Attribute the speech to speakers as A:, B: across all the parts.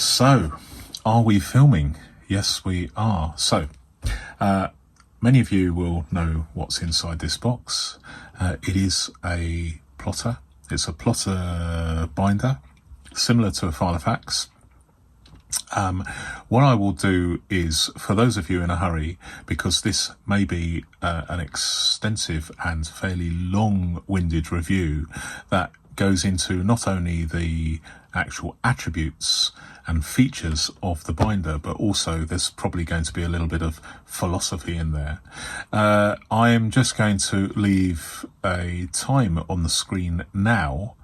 A: So, are we filming? Yes, we are. So, many of you will know what's inside this box. It is a plotter. It's a plotter binder, similar to a Filofax. What I will do is, for those of you in a hurry, because this may be an extensive and fairly long-winded review that goes into not only the actual attributes and features of the binder, but also there's probably going to be a little bit of philosophy in there. I am just going to leave a time on the screen now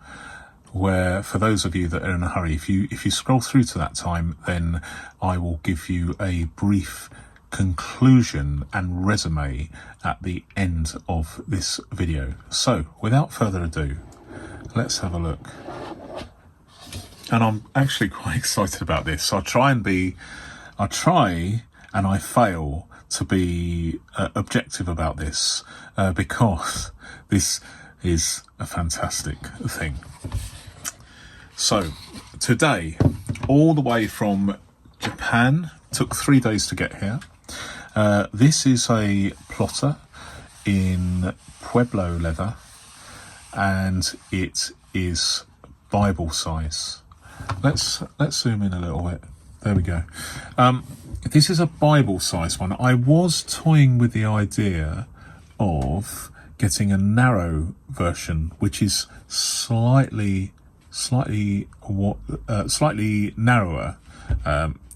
A: where, for those of you that are in a hurry, if you scroll through to that time, then I will give you a brief conclusion and resume at the end of this video. So without further ado, let's have a look. And I'm actually quite excited about this. I try and I fail to be objective about this because this is a fantastic thing. So today, all the way from Japan, took 3 days to get here. This is a plotter in Pueblo leather, and it is Bible size. Let's zoom in a little bit. There we go. This is a Bible size one. I was toying with the idea of getting a narrow version, which is slightly narrower,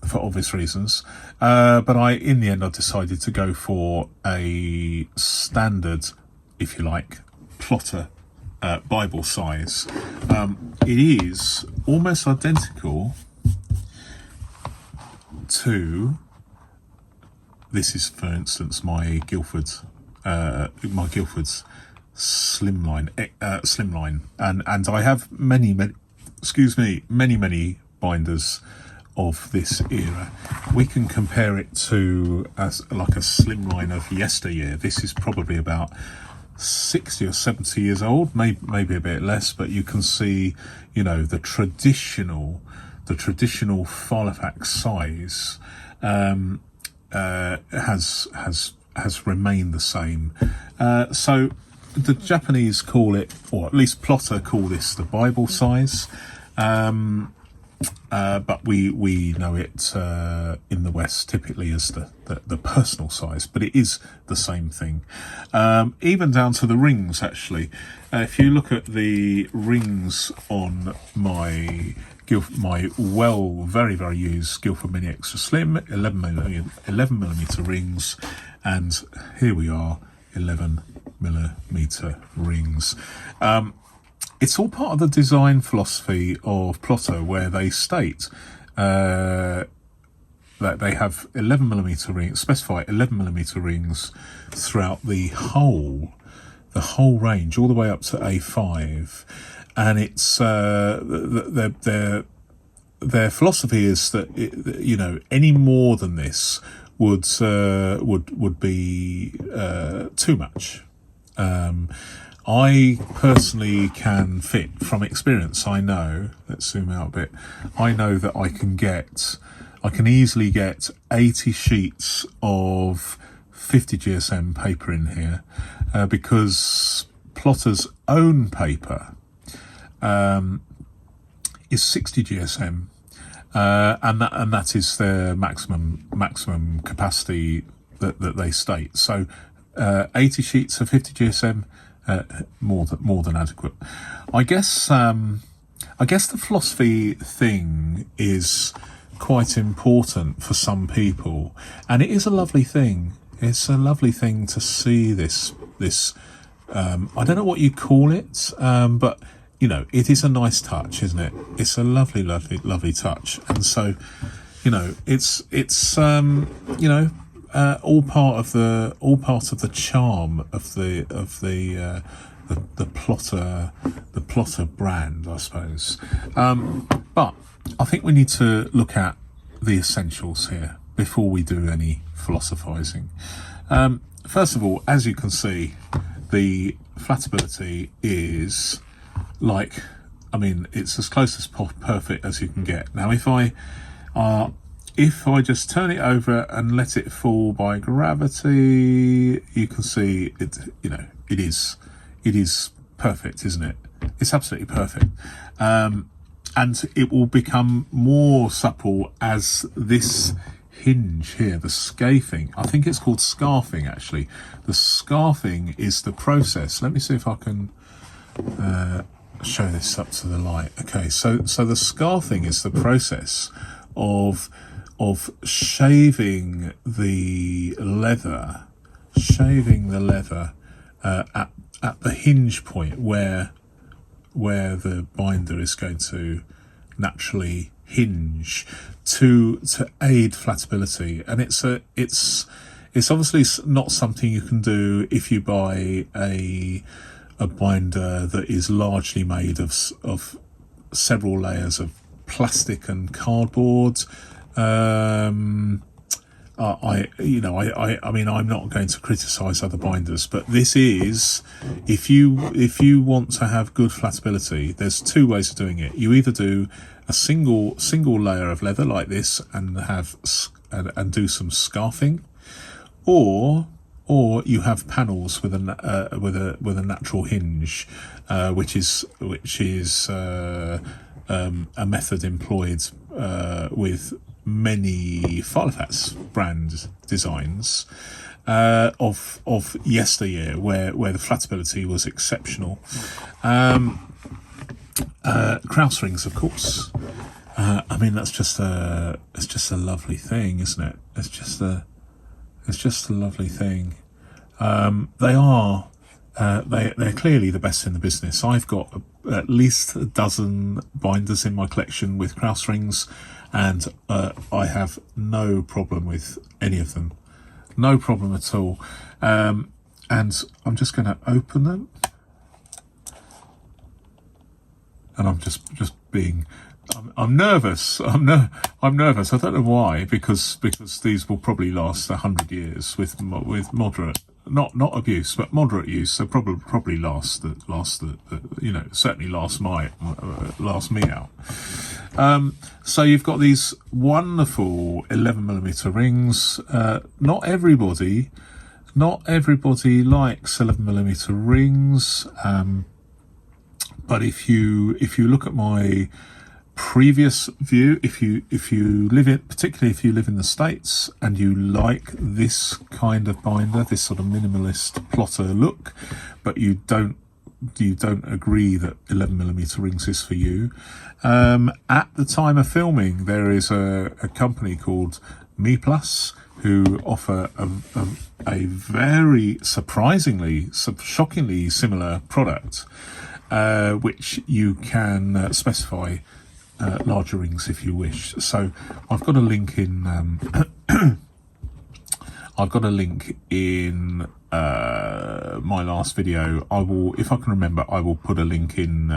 A: for obvious reasons. But in the end, I decided to go for a standard, if you like, plotter Bible size. It is almost identical to, this is, for instance, my Guildford's slimline, and I have many binders of this era. We can compare it to like a slimline of yesteryear. This is probably about 60 or 70 years old, maybe a bit less, but you can see, you know, the traditional Filofax size has remained the same. So the Japanese call it, or at least plotter call this, the Bible size, but we know it in the West typically as the personal size, but it is the same thing. Even down to the rings, actually. If you look at the rings on my very, very used Guildford Mini Extra Slim 11mm rings, and here we are, 11mm rings. It's all part of the design philosophy of Plotter, where they state that they have 11mm rings, specify 11mm rings throughout the whole range, all the way up to A5, and it's their philosophy is that you know, any more than this would be too much. I personally can fit, from experience, I know, let's zoom out a bit, I know that I can easily get 80 sheets of 50 GSM paper in here, because Plotter's own paper is 60 GSM, and that is their maximum capacity that they state. So 80 sheets of 50 GSM, more than adequate. I guess the philosophy thing is quite important for some people, and it is a lovely thing. It's a lovely thing to see this. I don't know what you call it, but you know, it is a nice touch, isn't it? It's a lovely touch, and so, you know, it's you know, all part of the charm of the plotter brand, I suppose. But I think we need to look at the essentials here before we do any philosophizing. First of all, as you can see, the flatability is like, I mean, it's as close as perfect as you can get. Now, if I If I just turn it over and let it fall by gravity, you can see it. It is perfect, isn't it? It's absolutely perfect. And it will become more supple as this hinge here, the scafing, I think it's called scarfing actually. The scarfing is the process. Let me see if I can show this up to the light. Okay, so the scarfing is the process of shaving the leather at the hinge point where the binder is going to naturally hinge to aid flatability. And it's obviously not something you can do if you buy a binder that is largely made of several layers of plastic and cardboard. I mean, I'm not going to criticize other binders, but this is, if you want to have good flatability, there's two ways of doing it. You either do a single layer of leather like this and do some scarfing, or you have panels with a natural hinge, which is a method employed with many Filofax brand designs of yesteryear, where the flatability was exceptional. Krauss rings, of course. I mean, it's just a lovely thing, isn't it? It's just a lovely thing. They're clearly the best in the business. I've got at least a dozen binders in my collection with Krauss rings, and I have no problem with any of them. No problem at all. And I'm just going to open them. And I'm just being, I'm nervous. I'm nervous. I don't know why, because these will probably last 100 years with moderate, not abuse, but moderate use. So probably last certainly last me out. So you've got these wonderful 11mm rings. Not everybody likes 11mm rings. But if you look at my previous view, particularly if you live in the States and you like this kind of binder, this sort of minimalist plotter look, but you don't agree that 11mm rings is for you, at the time of filming there is a company called Me Plus who offer a very shockingly similar product, which you can specify larger rings if you wish. So I've got a link in my last video. I will, if I can remember, I will put a link in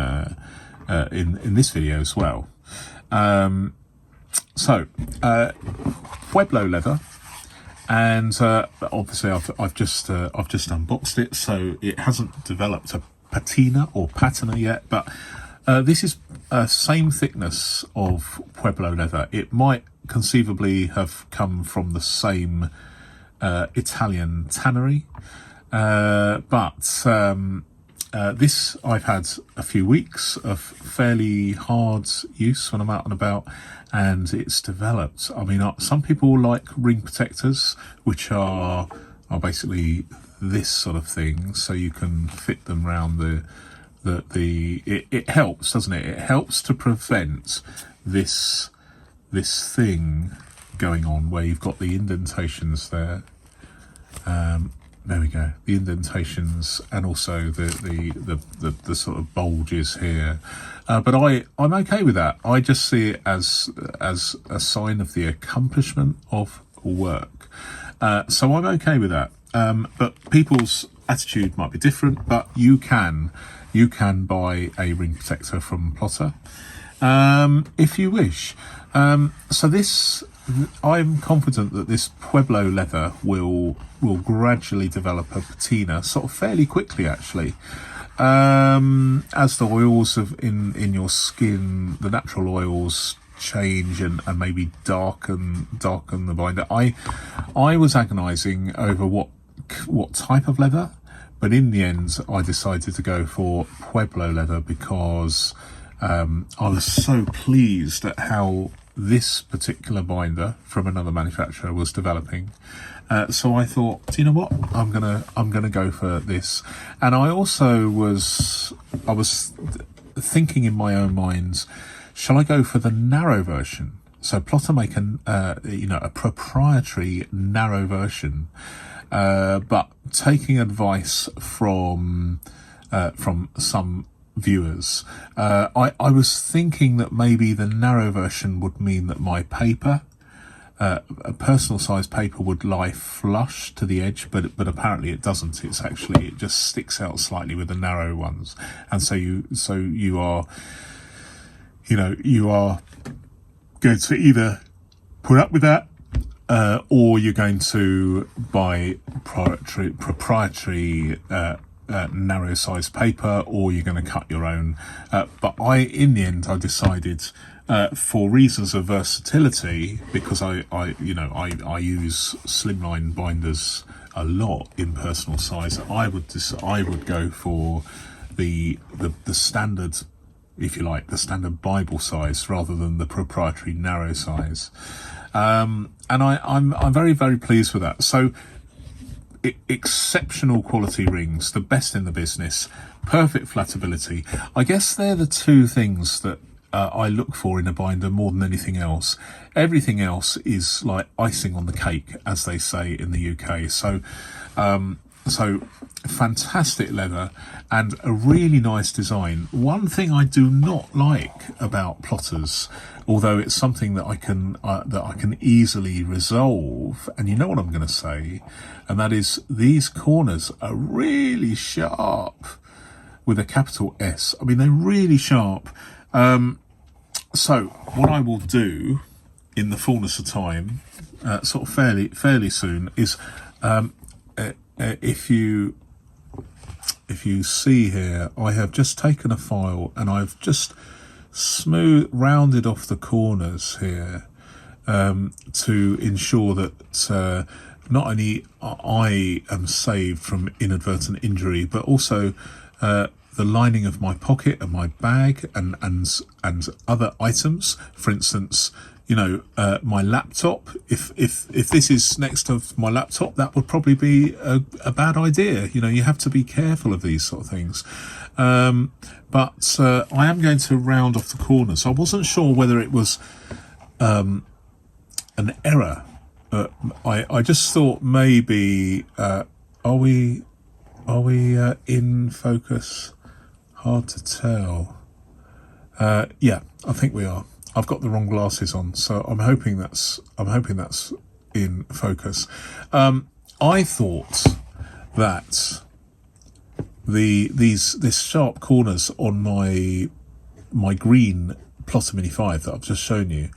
A: this video as well. Pueblo leather, and obviously I've just unboxed it, so it hasn't developed a patina or patina yet, but this is same thickness of Pueblo leather. It might conceivably have come from the same Italian tannery, but this I've had a few weeks of fairly hard use when I'm out and about, and it's developed. I mean, some people like ring protectors, which are basically this sort of thing, so you can fit them around it helps, doesn't it? It helps to prevent this thing going on where you've got the indentations there. There we go, the indentations, and also the sort of bulges here. But I'm okay with that. I just see it as a sign of the accomplishment of work. So I'm okay with that. But people's attitude might be different, but you can buy a ring protector from Plotter if you wish. So this, I'm confident that this Pueblo leather will gradually develop a patina, sort of fairly quickly actually, as the oils in your skin, the natural oils, change and maybe darken the binder. I was agonising over what type of leather, but in the end I decided to go for Pueblo leather because I was so pleased at how this particular binder from another manufacturer was developing. So I thought, do you know what? I'm gonna go for this. And I also was thinking in my own mind, shall I go for the narrow version? So Plotter make a proprietary narrow version, but taking advice from some viewers, I was thinking that maybe the narrow version would mean that my paper, a personal size paper, would lie flush to the edge, but apparently it doesn't. It just sticks out slightly with the narrow ones, and so you are going to either put up with that, or you're going to buy proprietary narrow size paper, or you're going to cut your own. But in the end, I decided, for reasons of versatility, because I use slimline binders a lot in personal size, I would go for the standard, if you like, the standard Bible size rather than the proprietary narrow size. And I'm very, very pleased with that. So exceptional quality rings, the best in the business, perfect flatability. I guess they're the two things that I look for in a binder more than anything else. Everything else is like icing on the cake, as they say in the UK. So fantastic leather and a really nice design. One thing I do not like about plotters, although it's something that I can easily resolve, and you know what I'm going to say, and that is these corners are really sharp, with a capital S. I mean, they're really sharp. So what I will do in the fullness of time, sort of fairly soon, is if you see here, I have just taken a file and I've just rounded off the corners here, to ensure that not only I am saved from inadvertent injury, but also the lining of my pocket and my bag and other items. For instance, my laptop. If this is next to my laptop, that would probably be a bad idea. You have to be careful of these sort of things. But I am going to round off the corners. I wasn't sure whether it was an error. I just thought maybe are we in focus? Hard to tell. Yeah, I think we are. I've got the wrong glasses on, so I'm hoping that's in focus. I thought that this sharp corners on my green Plotter Mini 5 that I've just shown you,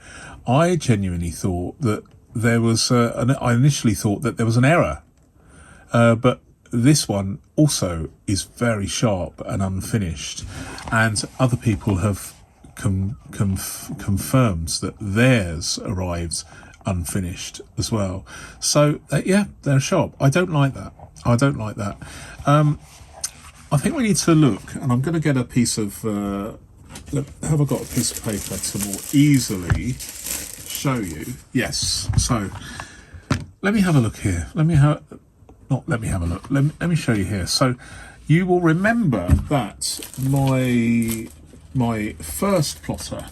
A: I genuinely thought that there was I initially thought that there was an error, but this one also is very sharp and unfinished, and other people have confirmed that theirs arrived unfinished as well. So yeah, they're sharp. I don't like that. I think we need to look, and I'm going to get a piece of have I got a piece of paper to more easily show you? Yes. So let me have a look here. Let me show you here. So you will remember that my first plotter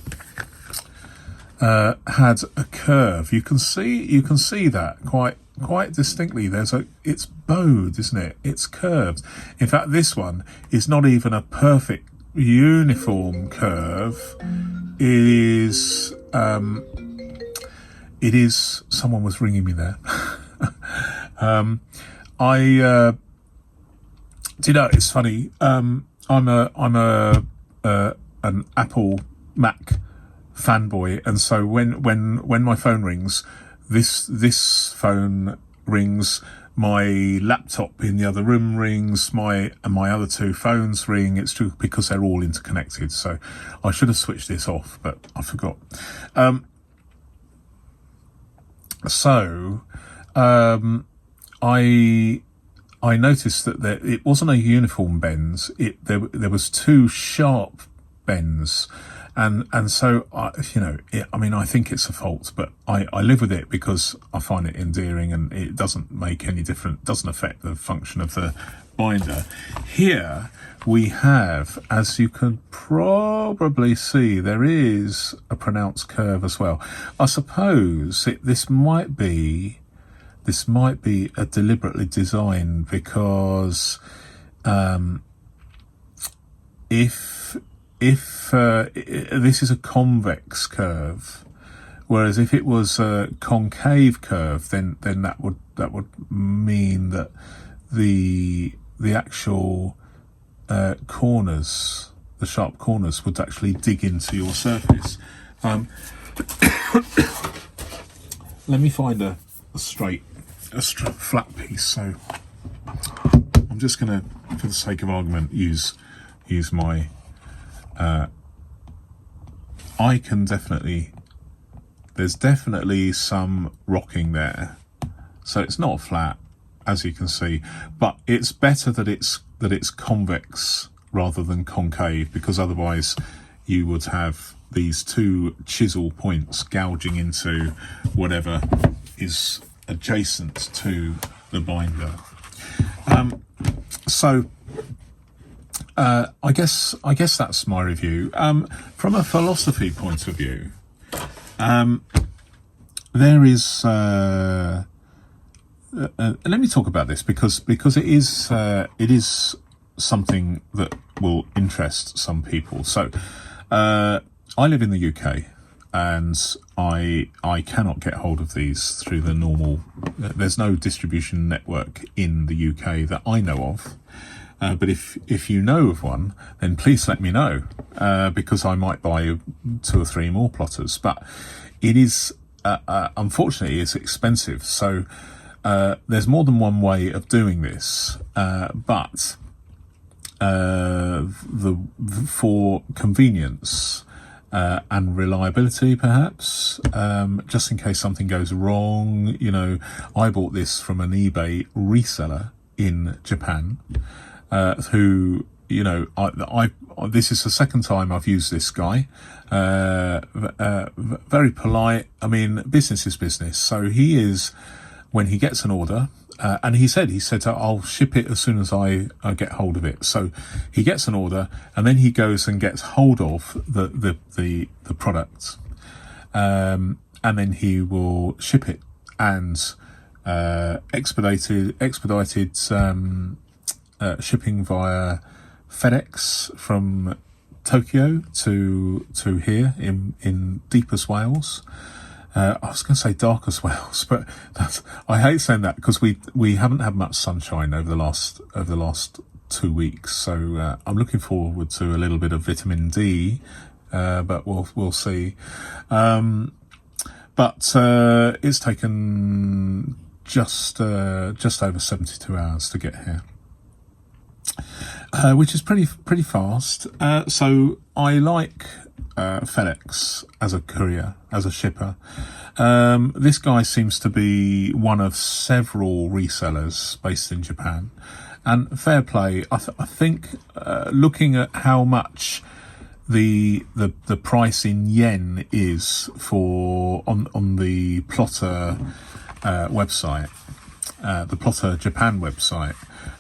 A: had a curve. You can see that quite distinctly. It's bowed, isn't it? It's curved. In fact, this one is not even a perfect uniform curve. It is. Someone was ringing me there. Do you know, it's funny. I'm an Apple Mac fanboy, and so when my phone rings, this phone rings, my laptop in the other room rings, my other two phones ring. It's true because they're all interconnected. So I should have switched this off, but I forgot. So I noticed that it wasn't a uniform bend. There was two sharp bends, and so I think it's a fault, but I live with it because I find it endearing, and it doesn't make any difference. Doesn't affect the function of the binder. Here we have, as you can probably see, there is a pronounced curve as well. I suppose this might be a deliberately designed, because if this is a convex curve, whereas if it was a concave curve, then that would mean that the actual corners, the sharp corners, would actually dig into your surface. Let me find a straight flat piece. So I'm just going to, for the sake of argument, use my there's definitely some rocking there, so it's not flat, as you can see, but it's better that it's convex rather than concave, because otherwise you would have these two chisel points gouging into whatever is adjacent to the binder. I guess that's my review. From a philosophy point of view, there is. Let me talk about this because it is something that will interest some people. So, I live in the UK, and I cannot get hold of these through the normal. There's no distribution network in the UK that I know of. But if you know of one, then please let me know, because I might buy 2 or 3 more plotters. But it is, unfortunately, it's expensive. So there's more than one way of doing this. But for convenience and reliability, perhaps, just in case something goes wrong, I bought this from an eBay reseller in Japan. Who, this is the second time I've used this guy. Very polite. I mean, business is business. So he is, when he gets an order, and he said, I'll ship it as soon as I get hold of it. So he gets an order, and then he goes and gets hold of the product, and then he will ship it, and expedited shipping via FedEx from Tokyo to here in deepest Wales. I was going to say darkest Wales, but I hate saying that because we haven't had much sunshine over the last 2 weeks. So I'm looking forward to a little bit of vitamin D, but we'll see. But it's taken just over 72 hours to get here. Which is pretty fast. So I like FedEx as a courier, as a shipper. This guy seems to be one of several resellers based in Japan, and fair play. I think looking at how much the price in yen is for on the Plotter website, the Plotter Japan website.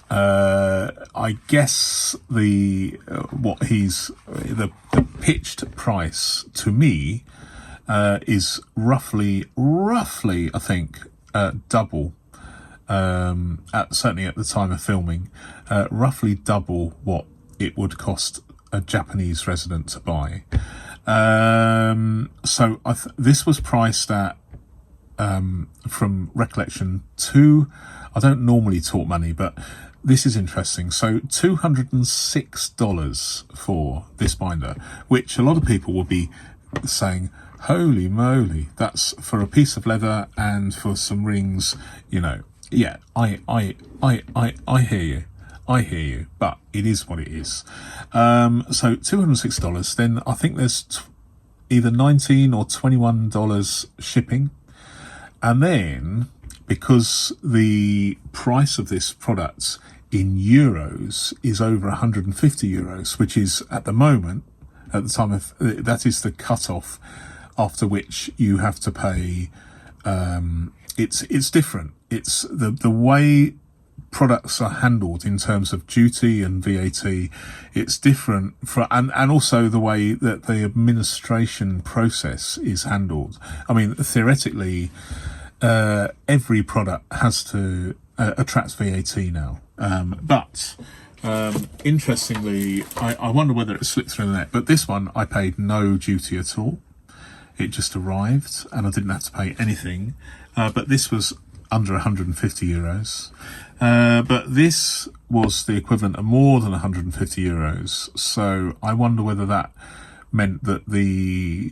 A: I guess the pitched price to me is roughly I think double, certainly at the time of filming, roughly double what it would cost a Japanese resident to buy. So this was priced at, from recollection, I don't normally talk money, but this is interesting. So $206 for this binder, which a lot of people will be saying, holy moly, that's for a piece of leather and for some rings, Yeah, I hear you. I hear you, but it is what it is. So $206. Then I think there's either $19 or $21 shipping. And then, because the price of this product in euros is over 150 euros, which is at the moment, at the time of, that is the cutoff after which you have to pay. It's different. It's the way products are handled in terms of duty and VAT. It's different and also the way that the administration process is handled. I mean, theoretically, every product has to attract VAT now. But interestingly, I wonder whether it slipped through the net, but this one I paid no duty at all. It just arrived and I didn't have to pay anything. But this was under 150 euros. But this was the equivalent of more than 150 euros. So I wonder whether that meant that the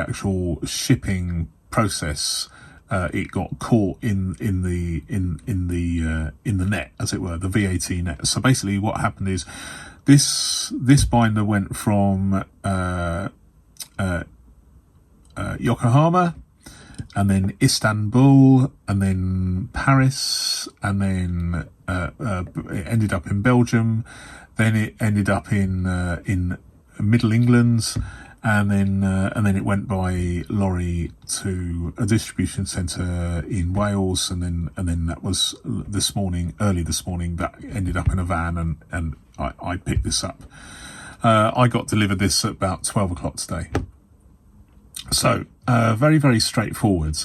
A: actual shipping process, it got caught in the net, as it were, the VAT net. So basically what happened is this binder went from Yokohama, and then Istanbul, and then Paris, and then it ended up in Belgium. Then it ended up in Middle England, and then it went by lorry to a distribution centre in Wales, and then that was early this morning, that ended up in a van, and I picked this up. I got delivered this at about 12 o'clock today. So, very, very straightforward.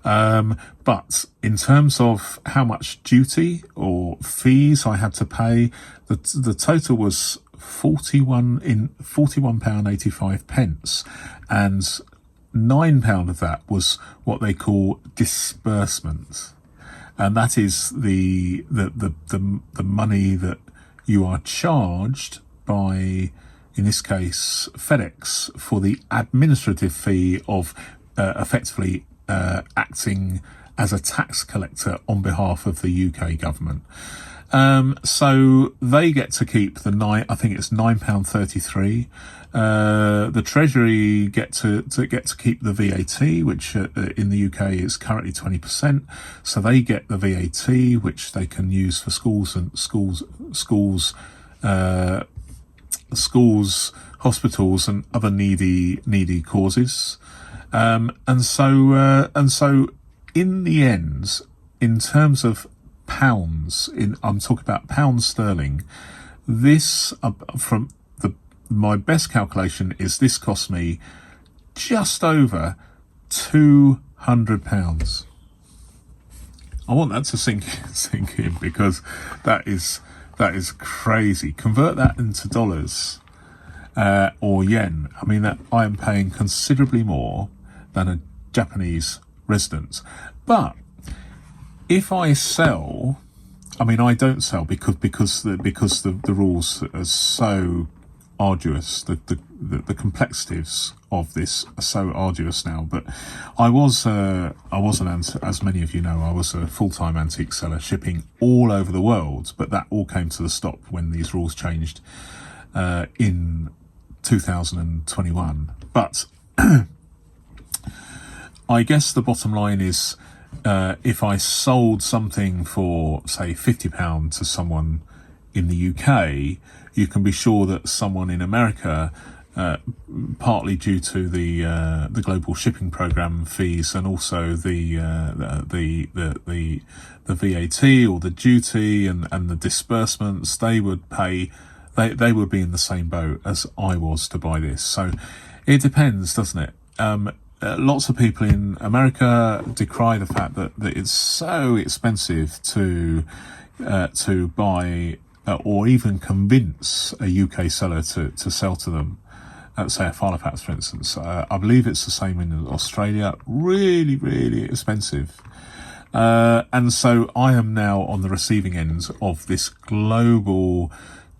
A: But in terms of how much duty or fees I had to pay, the total was £41.85, and £9 of that was what they call disbursement. And that is the money that you are charged by, in this case, FedEx, for the administrative fee of effectively acting as a tax collector on behalf of the UK government. So they get to keep I think it's £9.33. The Treasury get to keep the VAT, which in the UK is currently 20%. So they get the VAT, which they can use for schools, hospitals, and other needy causes. And so in the end, in terms of pounds, I'm talking about pounds sterling, this from my best calculation is this cost me just over £200. I want that to sink in, because that is crazy. Convert that into dollars or yen. I mean, that I am paying considerably more than a Japanese resident. But if I sell, I mean, I don't sell because the rules are so arduous. The complexities of this are so arduous now. But I was as many of you know, I was a full-time antique seller, shipping all over the world. But that all came to the stop when these rules changed in 2021. But I guess the bottom line is, if I sold something for, say, £50 to someone in the UK, you can be sure that someone in America, partly due to the global shipping program fees, and also the VAT or the duty and the disbursements, they would pay. They would be in the same boat as I was to buy this. So it depends, doesn't it? Lots of people in America decry the fact that it's so expensive to buy or even convince a UK seller to sell to them. Say a Filofax, for instance. I believe it's the same in Australia. Really, really expensive. And so I am now on the receiving end of this global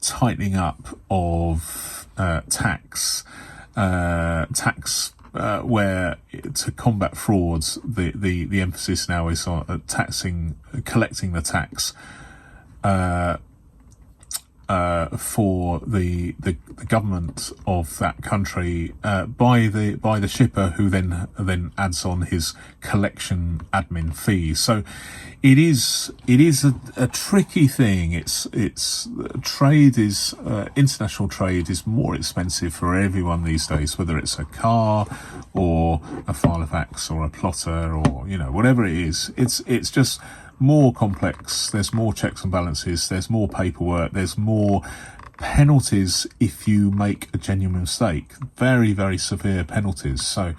A: tightening up of tax, where to combat frauds, the emphasis now is on collecting the tax for the government of that country by the shipper, who then adds on his collection admin fee. So it is a tricky thing. It's trade is international trade is more expensive for everyone these days, whether it's a car or a Filofax or a plotter or whatever it is. It's just more complex. There's more checks and balances, there's more paperwork, there's more penalties if you make a genuine mistake, very, very severe penalties. So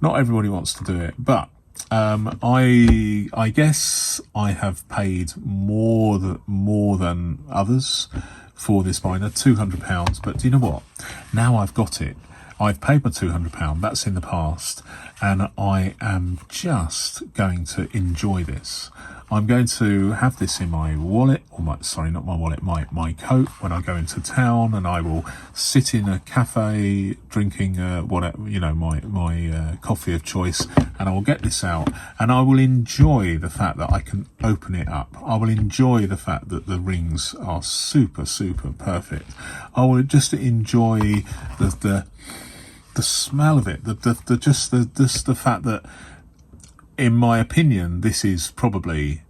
A: not everybody wants to do it, but I guess I have paid more than others for this binder, £200. But do you know what? Now I've got it. I've paid my £200. That's in the past, and I am just going to enjoy this. I'm going to have this in my wallet, or my coat when I go into town, and I will sit in a cafe drinking whatever, my coffee of choice, and I will get this out, and I will enjoy the fact that I can open it up. I will enjoy the fact that the rings are super, super perfect. I will just enjoy the smell of it, the fact that, in my opinion, this is probably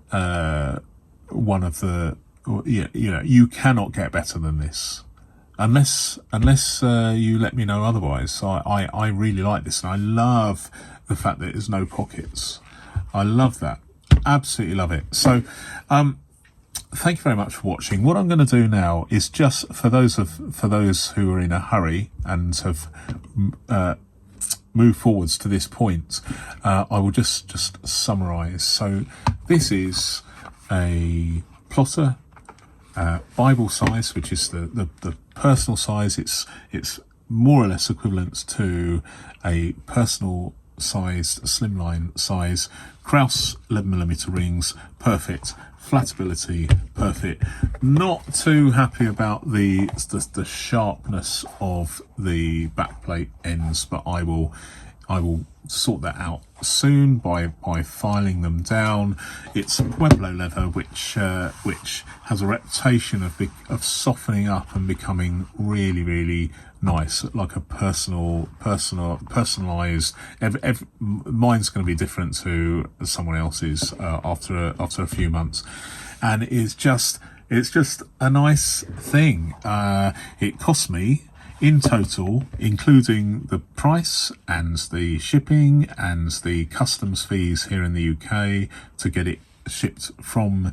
A: one of the, you cannot get better than this, unless you let me know otherwise. I really like this, and I love the fact that there's no pockets. I love that, absolutely love it. So thank you very much for watching. What I'm going to do now is, just for those who are in a hurry and have move forwards to this point, I will just summarize. So this is a plotter, Bible size, which is the personal size. It's more or less equivalent to a personal sized slimline size. Kraus 11mm rings, perfect. Flatability, perfect. Not too happy about the sharpness of the backplate ends, but I will sort that out soon by filing them down. It's Pueblo leather, which has a reputation of softening up and becoming really, really nice, like a personalized. Mine's going to be different to someone else's after a few months, and it's just a nice thing. It cost me, in total, including the price and the shipping and the customs fees here in the UK to get it shipped from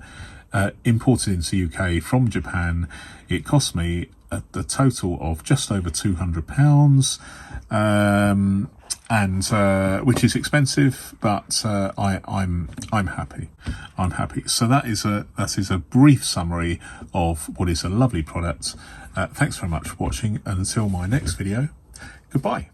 A: imported into UK from Japan, it cost me the total of just over £200, and which is expensive, but I'm happy. I'm happy. So that is a brief summary of what is a lovely product. Thanks very much for watching, and until my next video, goodbye.